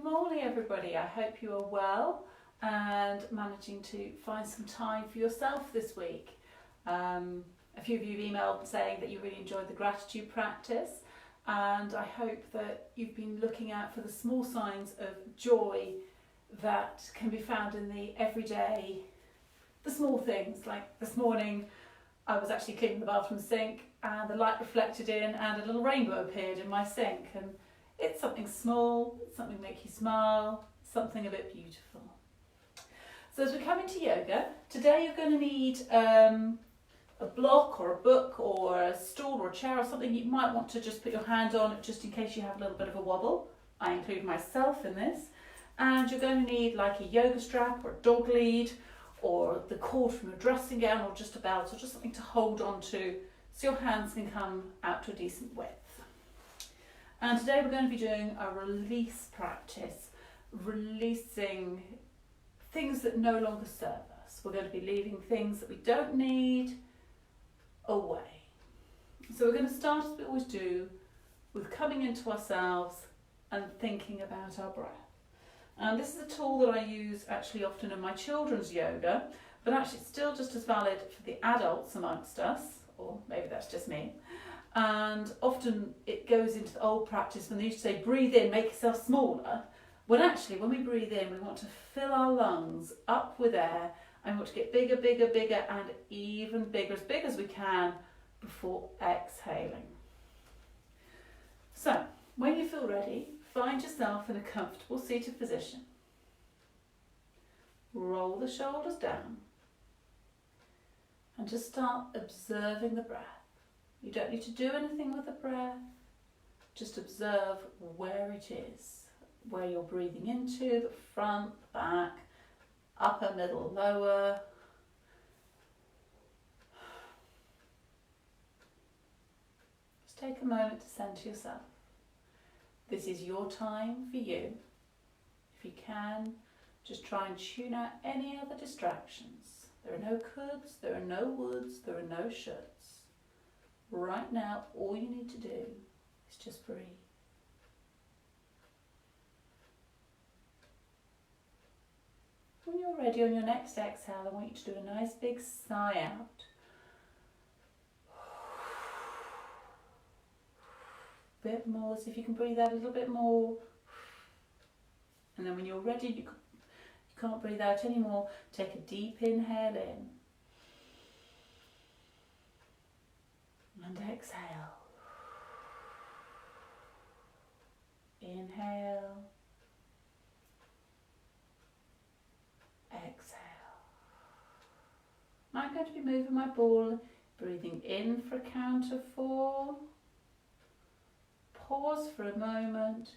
morning everybody, I hope you are well and managing to find some time for yourself this week. A few of you have emailed saying that you really enjoyed the gratitude practice, and I hope that you've been looking out for the small signs of joy that can be found in the everyday, the small things. Like this morning I was actually cleaning the bathroom sink and the light reflected in and a little rainbow appeared in my sink, and it's something small, it's something to make you smile, something a bit beautiful. So as we come into yoga, today you're going to need a block or a book or a stool or a chair or something you might want to just put your hand on just in case you have a little bit of a wobble. I include myself in this. And you're going to need like a yoga strap or a dog lead or the cord from your dressing gown or just a belt or just something to hold on to so your hands can come out to a decent width. And today we're going to be doing a release practice, releasing things that no longer serve us. We're going to be leaving things that we don't need away. So we're going to start, as we always do, with coming into ourselves and thinking about our breath. And this is a tool that I use actually often in my children's yoga, but actually it's still just as valid for the adults amongst us, or maybe that's just me. And often it goes into the old practice when they used to say, breathe in, make yourself smaller. When actually, when we breathe in, we want to fill our lungs up with air and we want to get bigger, bigger, bigger, and even bigger, as big as we can before exhaling. So, when you feel ready, find yourself in a comfortable seated position. Roll the shoulders down and just start observing the breath. You don't need to do anything with the breath, just observe where it is, where you're breathing into, the front, the back, upper, middle, lower. Just take a moment to centre yourself. This is your time for you. If you can, just try and tune out any other distractions. There are no coulds, there are no woulds, there are no shoulds. Right now, all you need to do is just breathe. When you're ready on your next exhale, I want you to do a nice big sigh out. Bit more, see if you can breathe out a little bit more. And then when you're ready, you can't breathe out anymore, take a deep inhale in. And exhale. Inhale. Exhale. I'm going to be moving my ball, breathing in for a count of 4. Pause for a moment.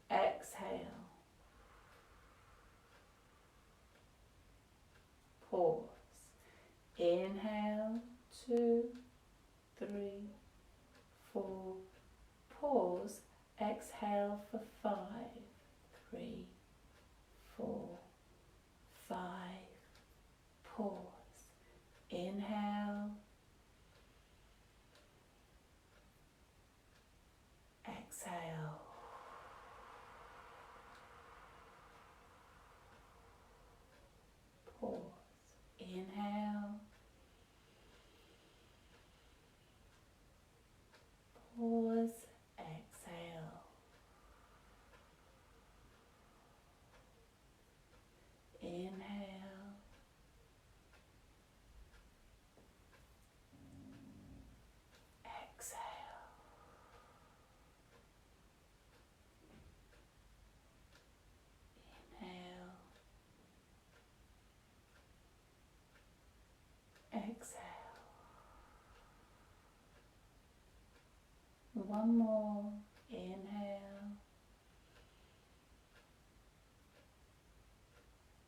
Exhale. Pause. Inhale. 2, 3, 4. Pause. Exhale for 5, 3, 4, 5. Pause. Inhale. Exhale. Pause. Inhale. Pause. Exhale. Inhale. Exhale. Inhale. Exhale. One more. Inhale.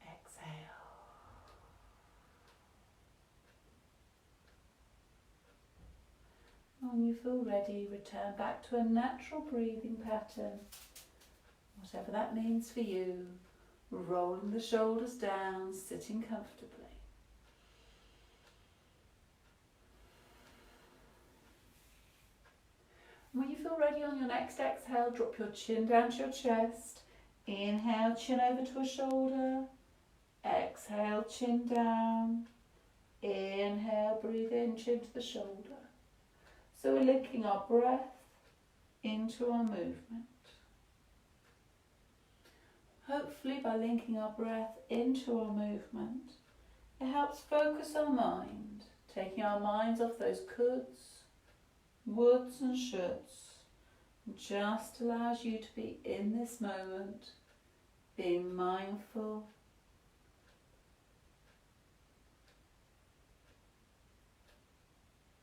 Exhale. When you feel ready, return back to a natural breathing pattern, whatever that means for you. Rolling the shoulders down, sitting comfortably. When you feel ready on your next exhale, drop your chin down to your chest, Inhale, chin over to a shoulder. Exhale, chin down. Inhale, breathe in, chin to the shoulder. So we're linking our breath into our movement. Hopefully by linking our breath into our movement, it helps focus our mind, taking our minds off those coulds, woulds and shoulds, and just allows you to be in this moment, being mindful,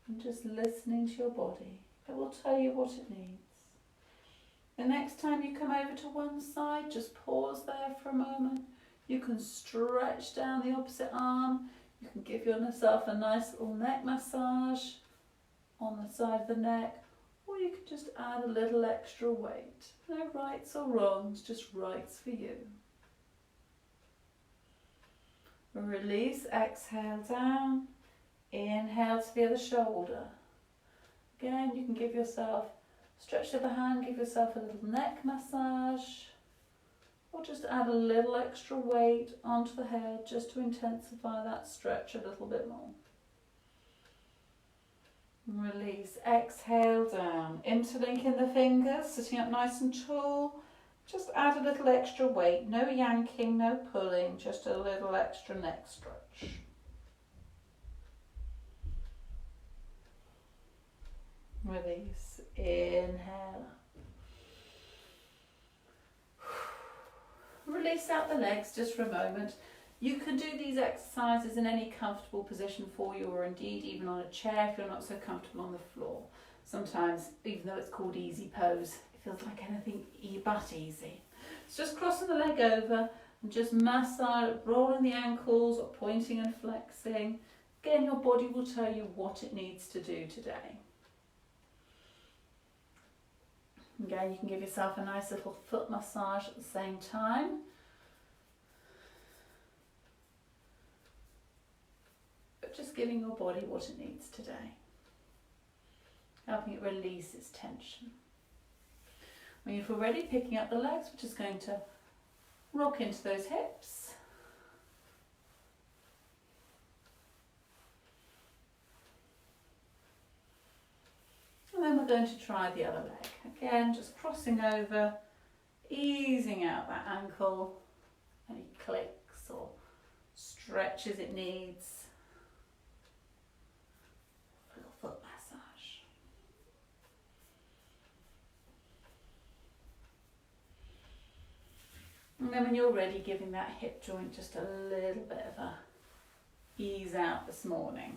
and just listening to your body. It will tell you what it needs. The next time you come over to one side, just pause there for a moment. You can stretch down the opposite arm. You can give yourself a nice little neck massage on the side of the neck, or you can just add a little extra weight. No rights or wrongs, just rights for you. Release, exhale down. Inhale to the other shoulder. Again, you can give yourself, stretch to the hand, give yourself a little neck massage, or just add a little extra weight onto the head just to intensify that stretch a little bit more. Release, exhale down, interlinking the fingers, sitting up nice and tall. Just add a little extra weight, no yanking, no pulling, just a little extra neck stretch. Release, inhale. Release out the legs just for a moment. You can do these exercises in any comfortable position for you, or indeed even on a chair if you're not so comfortable on the floor. Sometimes, even though it's called easy pose, it feels like anything but easy. It's just crossing the leg over and just massage, rolling the ankles or pointing and flexing. Again, your body will tell you what it needs to do today. Again, you can give yourself a nice little foot massage at the same time. But just giving your body what it needs today. Helping it release its tension. When you feel ready, picking up the legs, we're just going to rock into those hips. And then we're going to try the other leg. Again, just crossing over, easing out that ankle, any clicks or stretches it needs. A little foot massage. And then when you're ready, giving that hip joint just a little bit of a ease out this morning.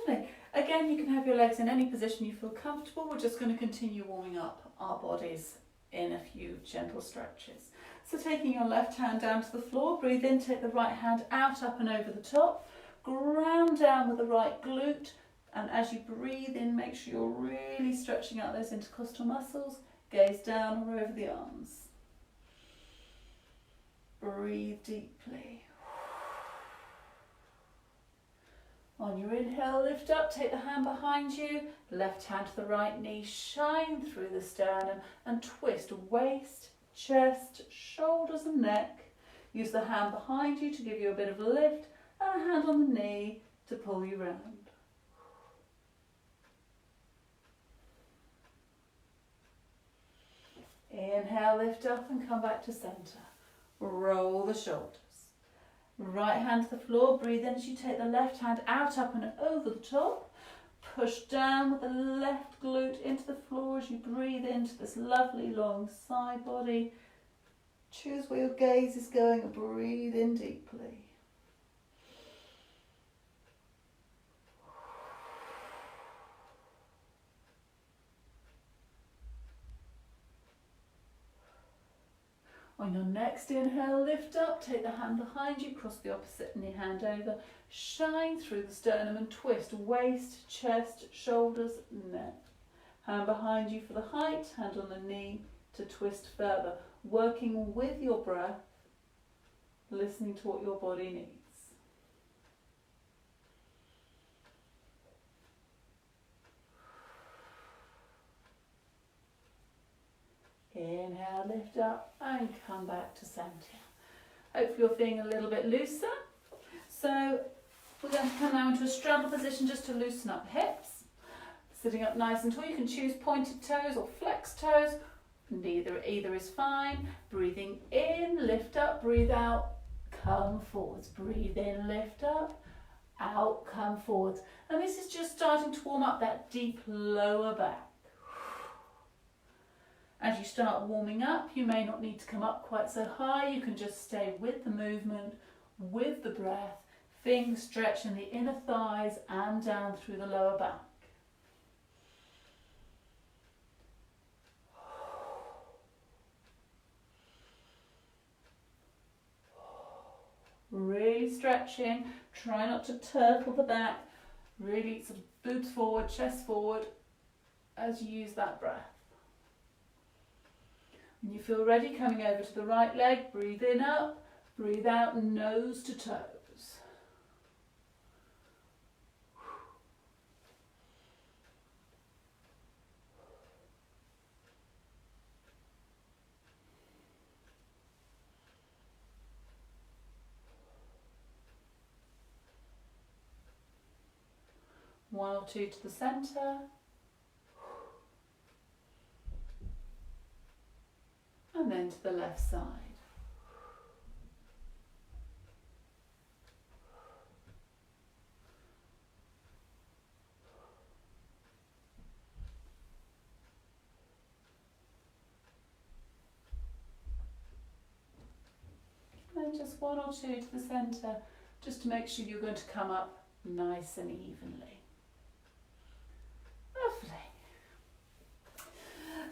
Lovely. Again, you can have your legs in any position you feel comfortable. We're just going to continue warming up our bodies in a few gentle stretches. So taking your left hand down to the floor, breathe in, take the right hand out, up and over the top. Ground down with the right glute. And as you breathe in, make sure you're really stretching out those intercostal muscles. Gaze down or over the arms. Breathe deeply. On your inhale, lift up, take the hand behind you, left hand to the right knee, shine through the sternum and twist waist, chest, shoulders and neck. Use the hand behind you to give you a bit of a lift and a hand on the knee to pull you round. Inhale, lift up and come back to centre. Roll the shoulders. Right hand to the floor, breathe in as you take the left hand out, up and over the top. Push down with the left glute into the floor as you breathe into this lovely long side body. Choose where your gaze is going and breathe in deeply. On your next inhale, lift up, take the hand behind you, cross the opposite knee hand over, shine through the sternum and twist waist, chest, shoulders, neck. Hand behind you for the height, hand on the knee to twist further, working with your breath, listening to what your body needs. lift up and come back to centre. Hopefully you're feeling a little bit looser. So we're going to come now into a straddle position just to loosen up the hips. Sitting up nice and tall, you can choose pointed toes or flex toes. Either is fine. Breathing in, lift up, breathe out, come forwards. Breathe in, lift up, out, come forwards. And this is just starting to warm up that deep lower back. As you start warming up, you may not need to come up quite so high. You can just stay with the movement, with the breath, feeling stretch in the inner thighs and down through the lower back. Really stretching, try not to turtle the back, really sort of boobs forward, chest forward as you use that breath. When you feel ready, coming over to the right leg, breathe in up, breathe out, nose to toes. One or two to the centre. And then to the left side. And then just one or two to the centre, just to make sure you're going to come up nice and evenly. Lovely.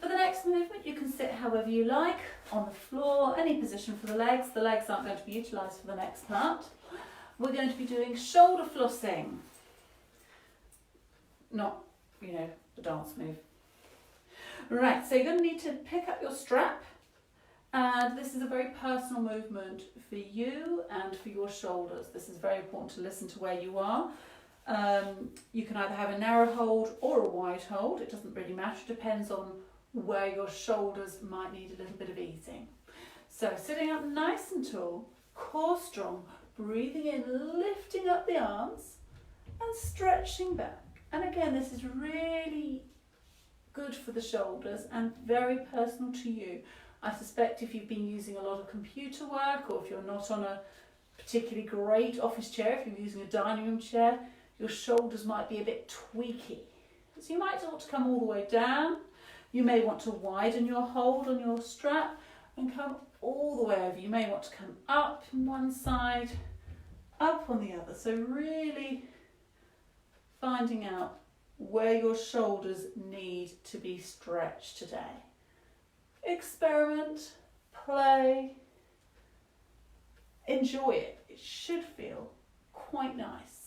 For the next movement, you can sit however you like, on the floor, any position for the legs. The legs aren't going to be utilised for the next part. We're going to be doing shoulder flossing. Not, the dance move. Right, so you're going to need to pick up your strap. And this is a very personal movement for you and for your shoulders. This is very important to listen to where you are. You can either have a narrow hold or a wide hold. It doesn't really matter. It depends on where your shoulders might need a little bit of easing. So sitting up nice and tall, core strong, breathing in, lifting up the arms and stretching back. And again, this is really good for the shoulders and very personal to you. I suspect if you've been using a lot of computer work, or if you're not on a particularly great office chair, if you're using a dining room chair, your shoulders might be a bit tweaky. So you might want to come all the way down. You may want to widen your hold on your strap and come all the way over. You may want to come up on one side, up on the other. So really finding out where your shoulders need to be stretched today. Experiment, play, enjoy it. It should feel quite nice.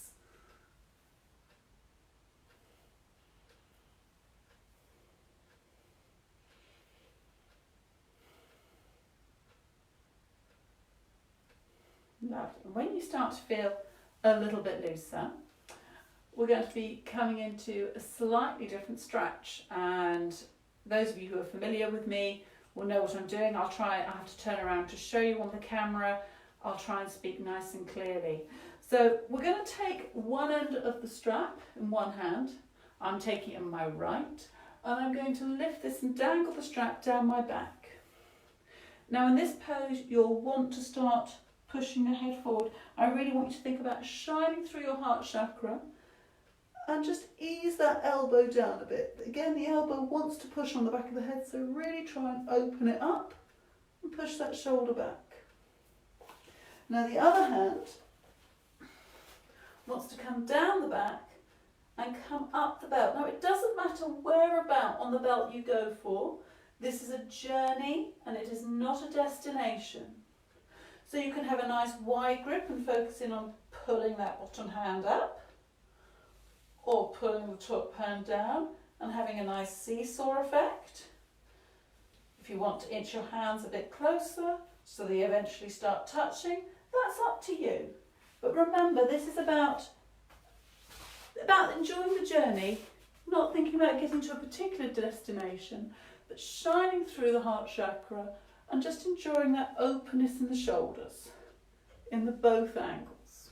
Lovely. When you start to feel a little bit looser, we're going to be coming into a slightly different stretch, and those of you who are familiar with me will know what I'm doing. I have to turn around to show you on the camera. I'll try and speak nice and clearly. So we're going to take one end of the strap in one hand. I'm taking it in my right, and I'm going to lift this and dangle the strap down my back. Now in this pose, you'll want to start pushing your head forward. I really want you to think about shining through your heart chakra and just ease that elbow down a bit. Again, the elbow wants to push on the back of the head, so really try and open it up and push that shoulder back. Now the other hand wants to come down the back and come up the belt. Now it doesn't matter whereabout on the belt you go for. This is a journey and it is not a destination. So you can have a nice wide grip and focus in on pulling that bottom hand up, or pulling the top hand down and having a nice seesaw effect. If you want to inch your hands a bit closer so they eventually start touching, that's up to you. But remember, this is about enjoying the journey, not thinking about getting to a particular destination. but shining through the heart chakra and just enjoying that openness in the shoulders, in the both angles.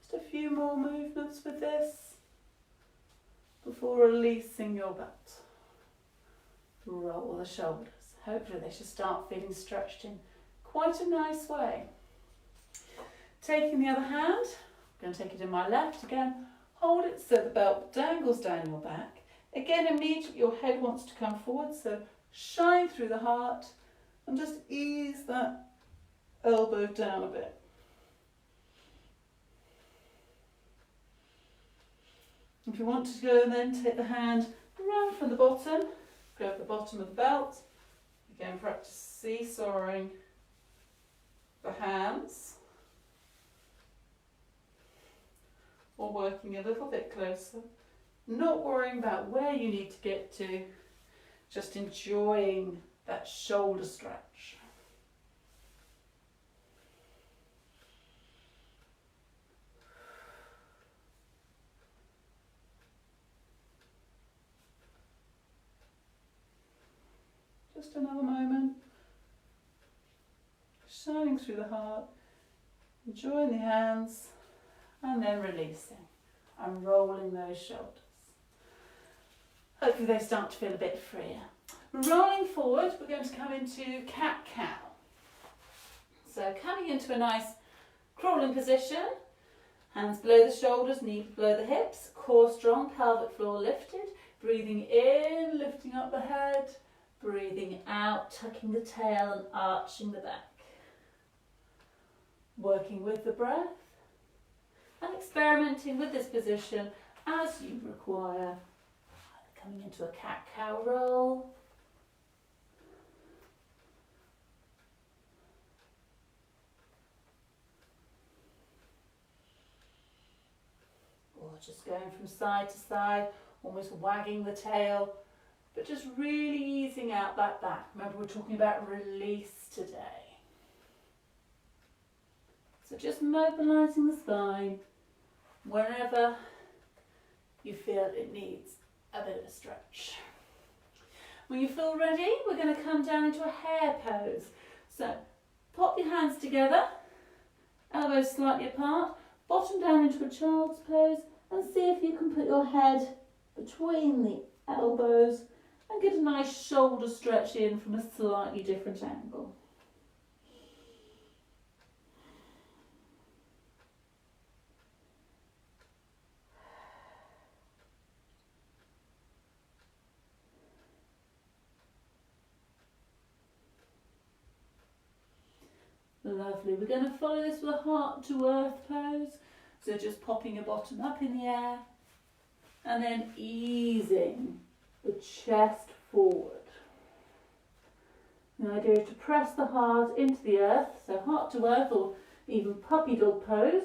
Just a few more movements with this before releasing your butt. Roll the shoulders. Hopefully they should start feeling stretched in quite a nice way. Taking the other hand, I'm going to take it in my left again. Hold it so the belt dangles down your back. Again, immediately your head wants to come forward, so shine through the heart and just ease that elbow down a bit. If you want to go and then take the hand round from the bottom, grab the bottom of the belt. Again, practice seesawing the hands, or working a little bit closer, not worrying about where you need to get to, just enjoying that shoulder stretch. Just another moment, shining through the heart, enjoying the hands, and then releasing and rolling those shoulders. Hopefully they start to feel a bit freer. Rolling forward, we're going to come into cat-cow. So coming into a nice crawling position, hands below the shoulders, knees below the hips, core strong, pelvic floor lifted, breathing in, lifting up the head, breathing out, tucking the tail and arching the back. Working with the breath and experimenting with this position as you require. Coming into a cat-cow roll. Or just going from side to side, almost wagging the tail, but just really easing out that back. Remember, we're talking about release today. So just mobilising the spine wherever you feel it needs a bit of a stretch. When you feel ready, we're going to come down into a hare pose. So pop your hands together, elbows slightly apart, bottom down into a child's pose, and see if you can put your head between the elbows and get a nice shoulder stretch in from a slightly different angle. Lovely. We're going to follow this with a heart to earth pose. So just popping your bottom up in the air and then easing the chest forward. The idea is to press the heart into the earth, so heart to earth or even puppy dog pose.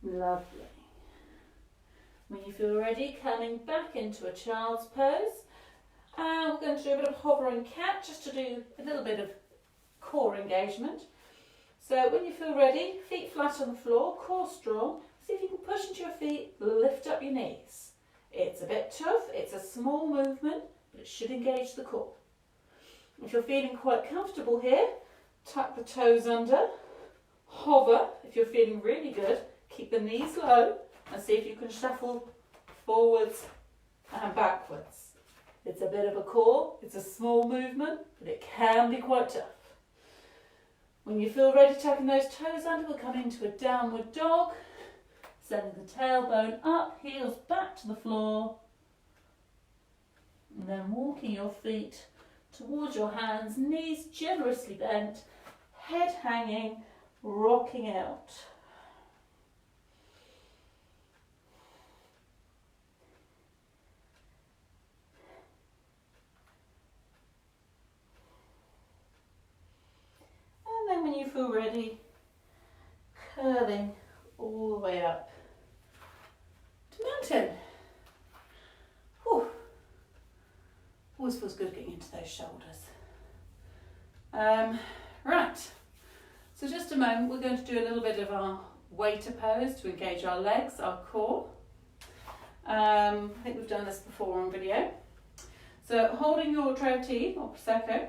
Lovely. When you feel ready, coming back into a child's pose. And we're going to do a bit of hovering cat just to do a little bit of core engagement. So when you feel ready, feet flat on the floor, core strong. See if you can push into your feet, lift up your knees. It's a bit tough, it's a small movement, but it should engage the core. If you're feeling quite comfortable here, tuck the toes under, hover. If you're feeling really good, keep the knees low and see if you can shuffle forwards and backwards. It's a bit of a core, it's a small movement, but it can be quite tough. When you feel ready, tucking those toes under, we'll come into a downward dog, sending the tailbone up, heels back to the floor, and then walking your feet towards your hands, knees generously bent, head hanging, rocking out. When you feel ready, curling all the way up always feels good getting into those shoulders. Right, so just a moment, we're going to do a little bit of our waiter pose to engage our legs, our core. I think we've done this before on video. So holding your tray of tea or Prosecco,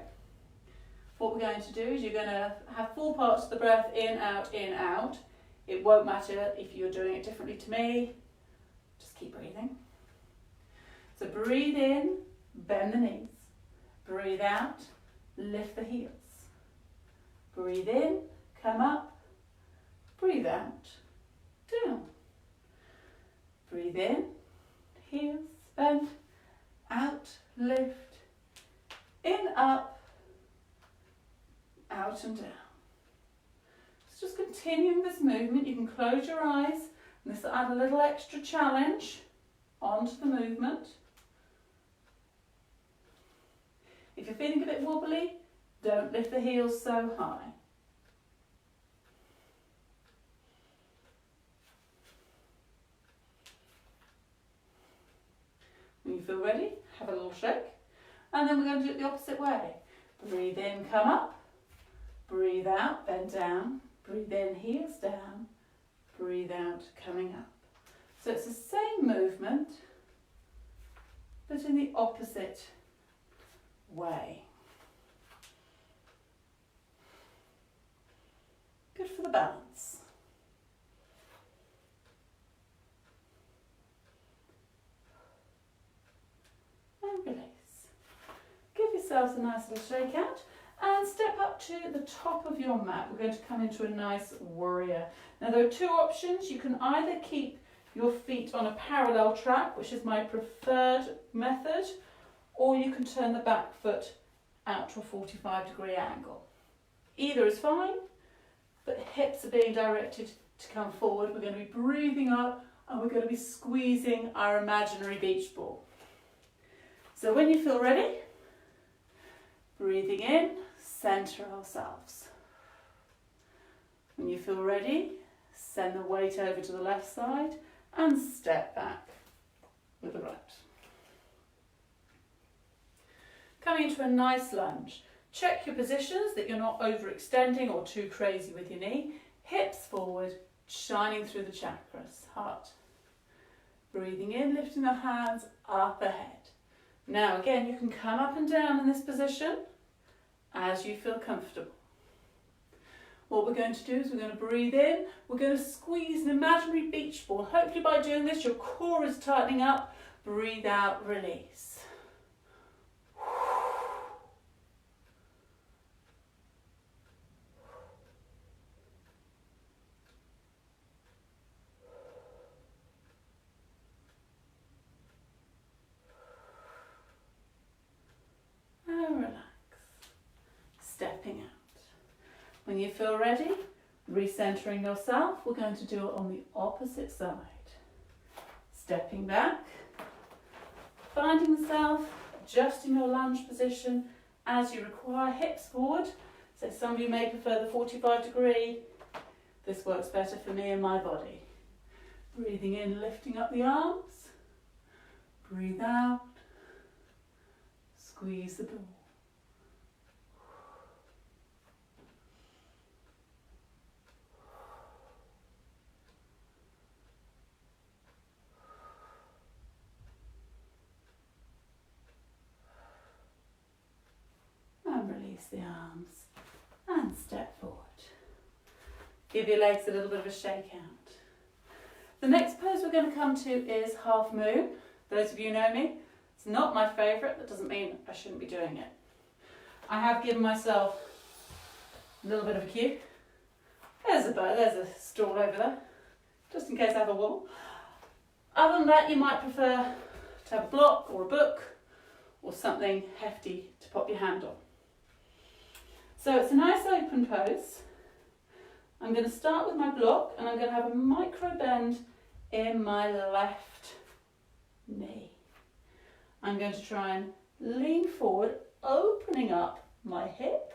what we're going to do is you're going to have full parts of the breath in, out. It won't matter if you're doing it differently to me, just keep breathing. So breathe in, bend the knees. Breathe out, lift the heels. Breathe in, come up. Breathe out, down. Breathe in, heels, bend, out, lift, in, up, out and down. So just continuing this movement. You can close your eyes, and this will add a little extra challenge onto the movement. If you're feeling a bit wobbly, don't lift the heels so high. When you feel ready, have a little shake. And then we're going to do it the opposite way. Breathe in, come up. Breathe out, bend down. Breathe in, heels down. Breathe out, coming up. So it's the same movement, but in the opposite way. Good for the balance. And release. Give yourselves a nice little shake out and step up to the top of your mat. We're going to come into a nice warrior. Now there are two options. You can either keep your feet on a parallel track, which is my preferred method, or you can turn the back foot out to a 45-degree angle. Either is fine, but hips are being directed to come forward. We're going to be breathing up and we're going to be squeezing our imaginary beach ball. So when you feel ready, breathing in, centre ourselves. When you feel ready, send the weight over to the left side and step back with the right. Coming into a nice lunge. Check your positions that you're not overextending or too crazy with your knee. Hips forward, shining through the chakras, heart. Breathing in, lifting the hands up ahead. Now again, you can come up and down in this position as you feel comfortable. What we're going to do is we're going to breathe in, we're going to squeeze an imaginary beach ball. Hopefully by doing this your core is tightening up. Breathe out, release. And relax. Stepping out. When you feel ready, recentering yourself, we're going to do it on the opposite side. Stepping back, finding the self, adjusting your lunge position as you require, hips forward. So some of you may prefer the 45-degree. This works better for me and my body. Breathing in, lifting up the arms. Breathe out, squeeze the ball. Release the arms and step forward. Give your legs a little bit of a shake out. The next pose we're going to come to is half moon. Those of you who know me, it's not my favourite. That doesn't mean I shouldn't be doing it. I have given myself a little bit of a cue. There's a stool over there, just in case I have a wobble. Other than that, you might prefer to have a block or a book or something hefty to pop your hand on. So it's a nice open pose. I'm going to start with my block and I'm going to have a micro bend in my left knee. I'm going to try and lean forward, opening up my hip.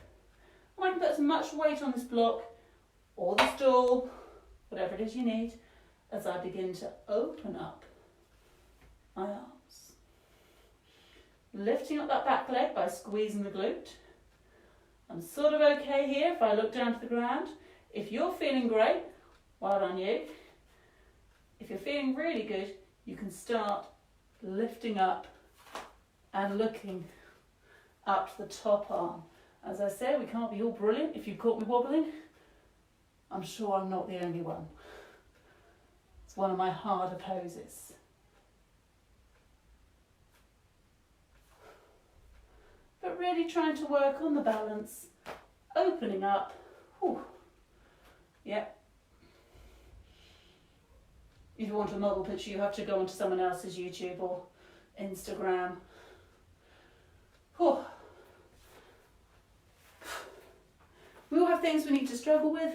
And I can put as much weight on this block or the stool, whatever it is you need, as I begin to open up my arms. lifting up that back leg by squeezing the glute. I'm sort of okay here if I look down to the ground. If you're feeling great, well done you. If you're feeling really good, you can start lifting up and looking up to the top arm. As I said, we can't be all brilliant. If you caught me wobbling, I'm sure I'm not the only one. It's one of my harder poses. But really trying to work on the balance, opening up. Whew. Yep. If you want a model picture, you have to go onto someone else's YouTube or Instagram. Whew. We all have things we need to struggle with.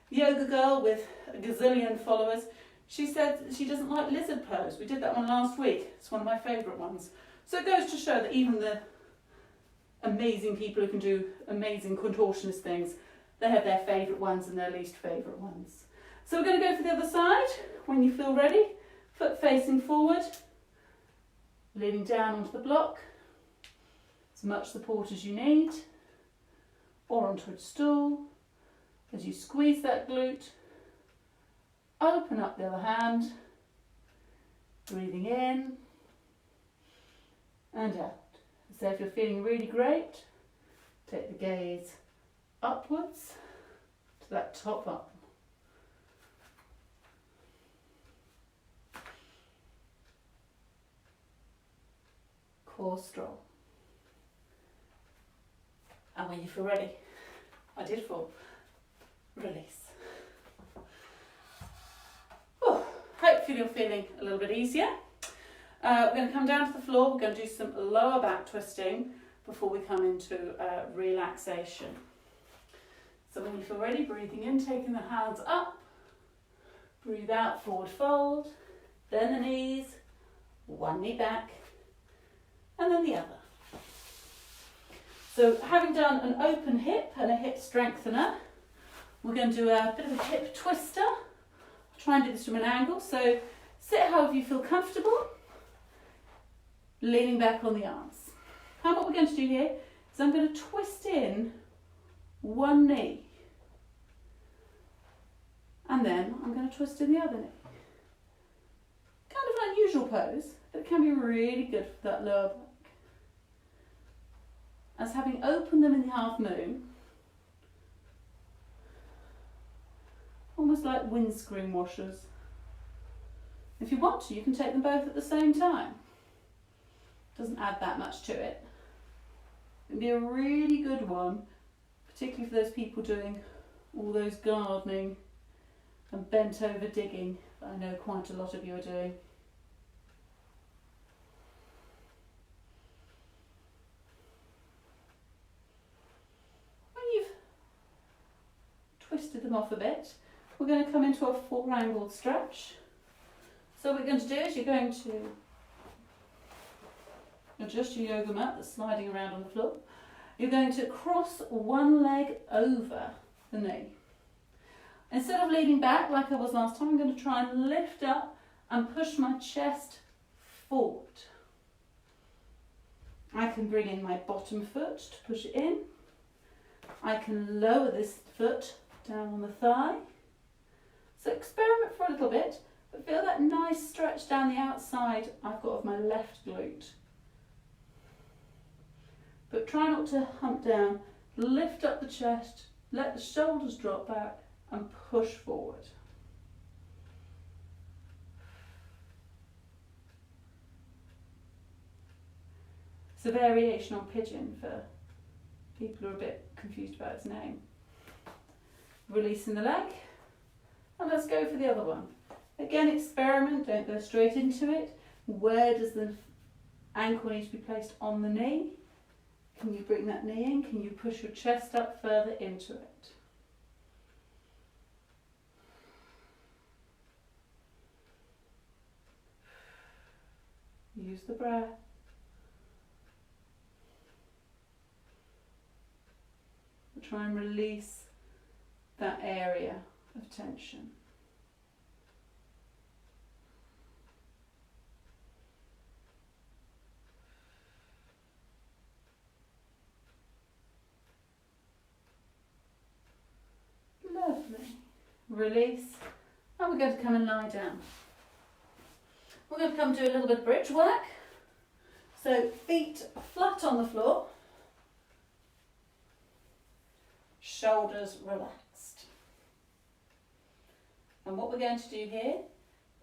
Yoga girl with a gazillion followers, she said she doesn't like lizard pose. We did that one last week. It's one of my favourite ones. So it goes to show that even the amazing people who can do amazing contortionist things, they have their favourite ones and their least favourite ones. So we're going to go for the other side. When you feel ready, foot facing forward, leaning down onto the block, as much support as you need, or onto a stool. As you squeeze that glute, open up the other hand, breathing in and out. So if you're feeling really great, take the gaze upwards to that top arm. Core strong. And when you feel ready, I did fall, release. Oh, hopefully you're feeling a little bit easier. We're going to come down to the floor. We're going to do some lower back twisting before we come into relaxation. So when you feel ready, breathing in, taking the hands up, breathe out, forward fold, then the knees, one knee back, and then the other. So having done an open hip and a hip strengthener, we're going to do a bit of a hip twister. I'll try and do this from an angle. So sit however you feel comfortable, leaning back on the arms. And what we're going to do here is I'm going to twist in one knee. And then I'm going to twist in the other knee. Kind of an unusual pose, but it can be really good for that lower back. As having opened them in the half moon, almost like windscreen washers. If you want to, you can take them both at the same time. Doesn't add that much to it. It'd be a really good one, particularly for those people doing all those gardening and bent over digging that I know quite a lot of you are doing. When you've twisted them off a bit, we're going to come into a full angled stretch. So what we're going to do is you're going to adjust your yoga mat that's sliding around on the floor. You're going to cross one leg over the knee. Instead of leaning back like I was last time, I'm going to try and lift up and push my chest forward. I can bring in my bottom foot to push it in. I can lower this foot down on the thigh. So experiment for a little bit, but feel that nice stretch down the outside I've got of my left glute. But try not to hump down, lift up the chest, let the shoulders drop back and push forward. It's a variation on pigeon for people who are a bit confused about its name. Releasing the leg, and let's go for the other one. Again, experiment, don't go straight into it. Where does the ankle need to be placed on the knee? Can you bring that knee in? Can you push your chest up further into it? Use the breath. Try and release that area of tension. release, and we're going to come and lie down. We're going to come do a little bit of bridge work. So feet flat on the floor, shoulders relaxed. And what we're going to do here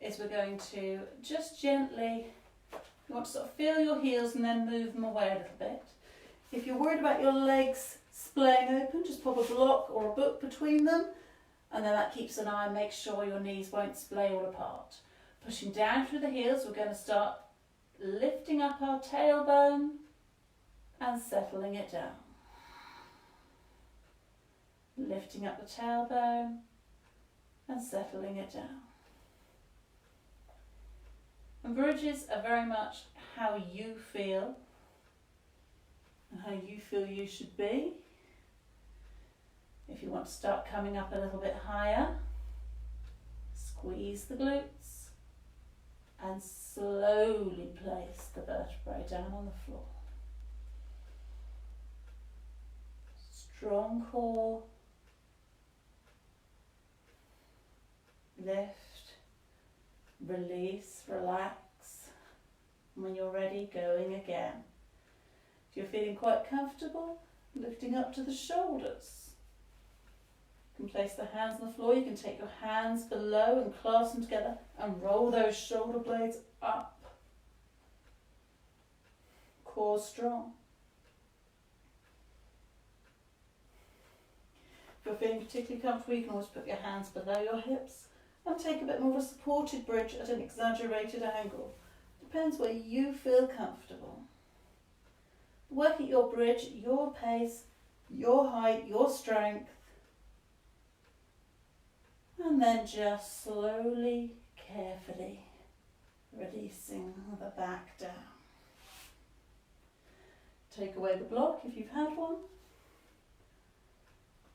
is we're going to just gently, you want to sort of feel your heels and then move them away a little bit. If you're worried about your legs splaying open, just pop a block or a book between them, and then that keeps an eye and makes sure your knees won't splay all apart. Pushing down through the heels, we're going to start lifting up our tailbone and settling it down. Lifting up the tailbone and settling it down. And bridges are very much how you feel and how you feel you should be. If you want to start coming up a little bit higher, squeeze the glutes and slowly place the vertebrae down on the floor. Strong core. Lift, release, relax. And when you're ready, going again. If you're feeling quite comfortable, lifting up to the shoulders. You can place the hands on the floor. You can take your hands below and clasp them together and roll those shoulder blades up. Core strong. If you're feeling particularly comfortable, you can always put your hands below your hips and take a bit more of a supported bridge at an exaggerated angle. Depends where you feel comfortable. Work at your bridge, your pace, your height, your strength. And then just slowly, carefully releasing the back down. Take away the block if you've had one.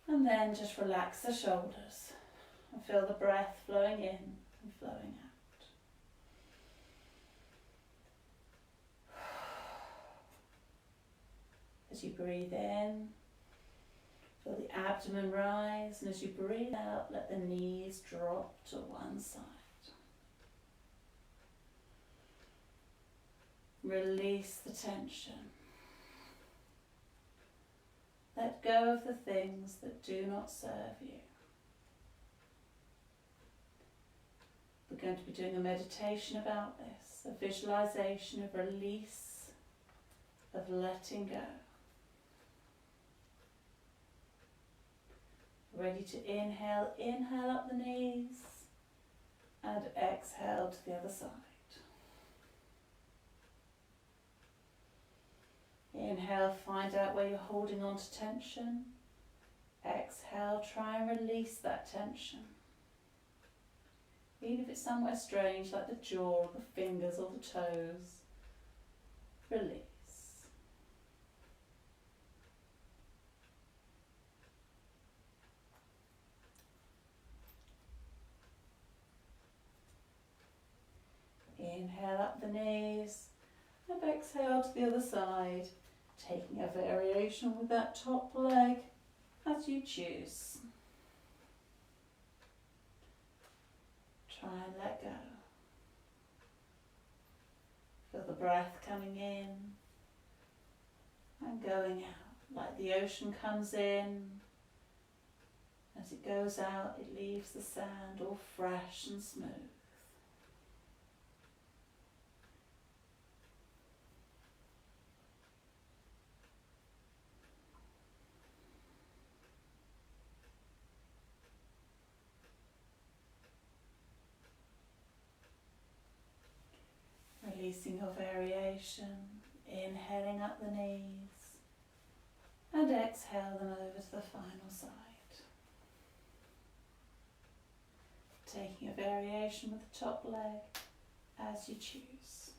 And then just relax the shoulders. And feel the breath flowing in and flowing out. As you breathe in, feel the abdomen rise, and as you breathe out, let the knees drop to one side. Release the tension. Let go of the things that do not serve you. We're going to be doing a meditation about this, a visualization of release, of letting go. Ready to inhale, inhale up the knees and exhale to the other side. Inhale, find out where you're holding on to tension. Exhale, try and release that tension. Even if it's somewhere strange like the jaw, or the fingers or the toes, release. Inhale up the knees and exhale to the other side, taking a variation with that top leg as you choose. Try and let go. Feel the breath coming in and going out, like the ocean comes in. As it goes out, it leaves the sand all fresh and smooth. Releasing your variation, inhaling up the knees and exhale them over to the final side. Taking a variation with the top leg as you choose.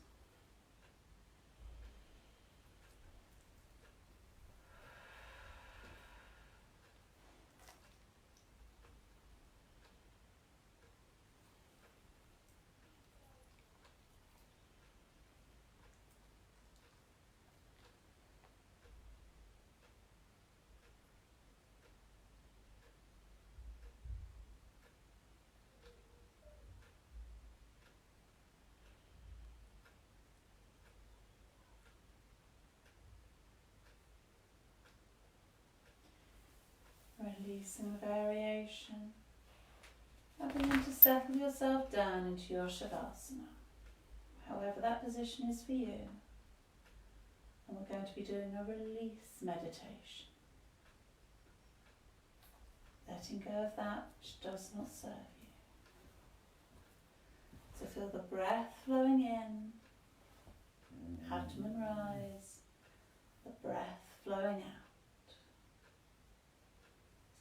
Releasing the variation. Now begin to settle yourself down into your Shavasana, however that position is for you. And we're going to be doing a release meditation. Letting go of that which does not serve you. So feel the breath flowing in, abdomen rise, the breath flowing out.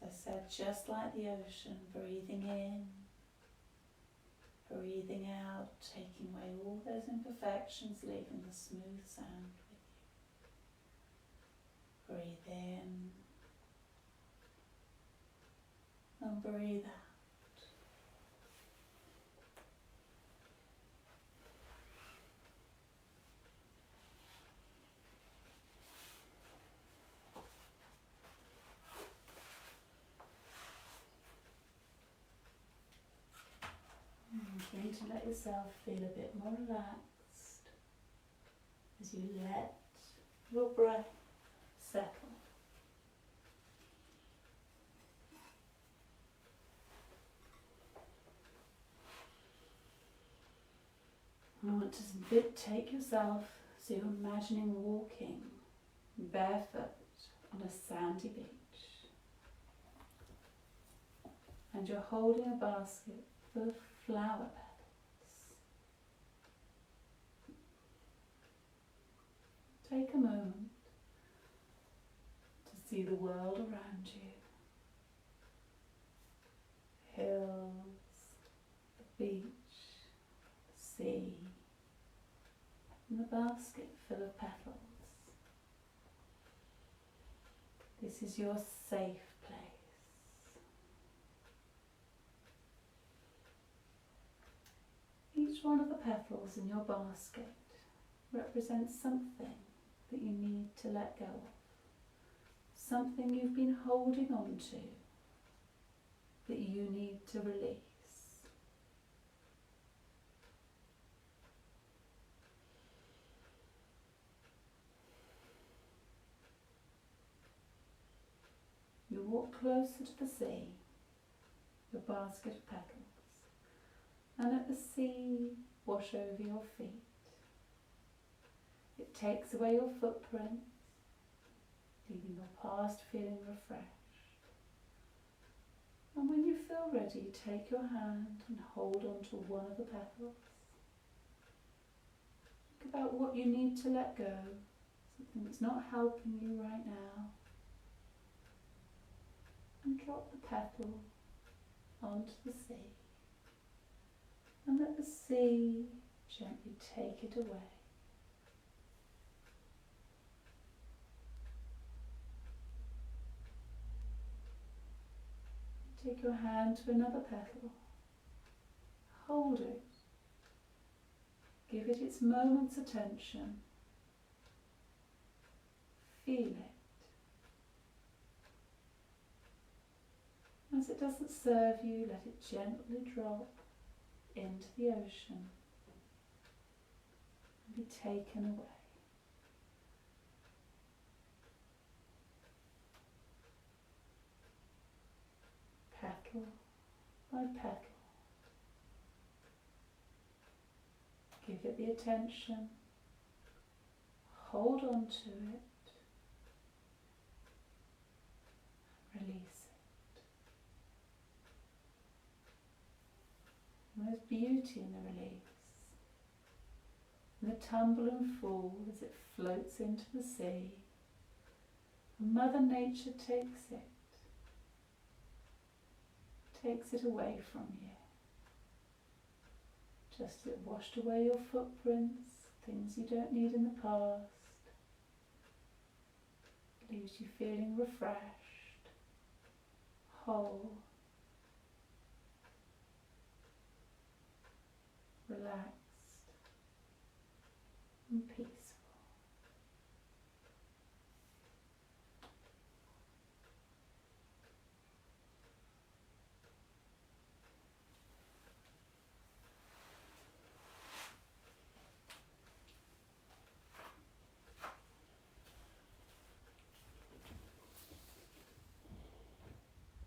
As I said, just like the ocean, breathing in, breathing out, taking away all those imperfections, leaving the smooth sound with you. Breathe in and breathe out. Begin to let yourself feel a bit more relaxed as you let your breath settle. I want to take yourself, so you're imagining walking barefoot on a sandy beach. And you're holding a basket full of flower petals. Take a moment to see the world around you. Hills, the beach, the sea, and the basket full of petals. This is your safe place. Each one of the petals in your basket represents something that you need to let go of, something you've been holding on to that you need to release. You walk closer to the sea, your basket of petals, and let the sea wash over your feet. It takes away your footprints, leaving your past feeling refreshed. And when you feel ready, take your hand and hold on to one of the petals. Think about what you need to let go, something that's not helping you right now. And drop the petal onto the sea. And let the sea gently take it away. Take your hand to another petal. Hold it. Give it its moment's attention. Feel it. As it doesn't serve you, let it gently drop into the ocean and be taken away. Petal by petal. Give it the attention. Hold on to it. Release it. There's beauty in the release. And the tumble and fall as it floats into the sea. And Mother Nature takes it away from you. Just as it washed away your footprints, things you don't need in the past. Leaves you feeling refreshed, whole, relaxed and peaceful.